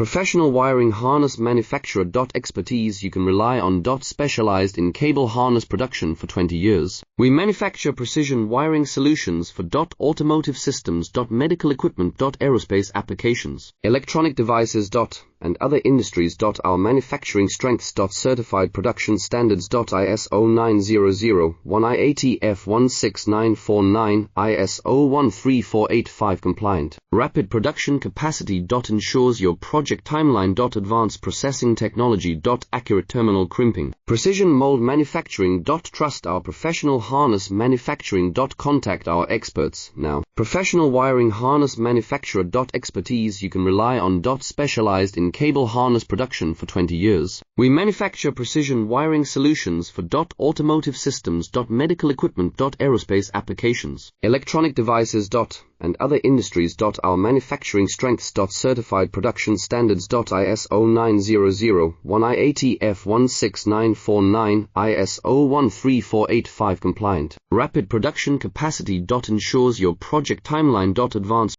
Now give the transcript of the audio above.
Professional wiring harness manufacturer. Expertise you can rely on. Specialized in cable harness production for 20 years. We manufacture precision wiring solutions for automotive systems. Medical equipment. Aerospace applications. Electronic devices. And other industries. Our manufacturing strengths. Certified production standards. ISO 9001 IATF 16949 ISO 13485 compliant. Rapid production capacity. Ensures your project timeline. Advanced processing technology. Accurate terminal crimping. Precision mold manufacturing. Trust our professional harness manufacturing. Contact our experts now. Professional wiring harness manufacturer. Expertise you can rely on. Specialized in cable harness production for 20 years. We manufacture precision wiring solutions for automotive systems. Medical equipment. Aerospace applications. Electronic devices. And other industries. Our manufacturing strengths. Certified production standards. ISO 9001 IATF 16949 ISO 13485 compliant. Rapid production capacity. Ensures your project timeline. Advanced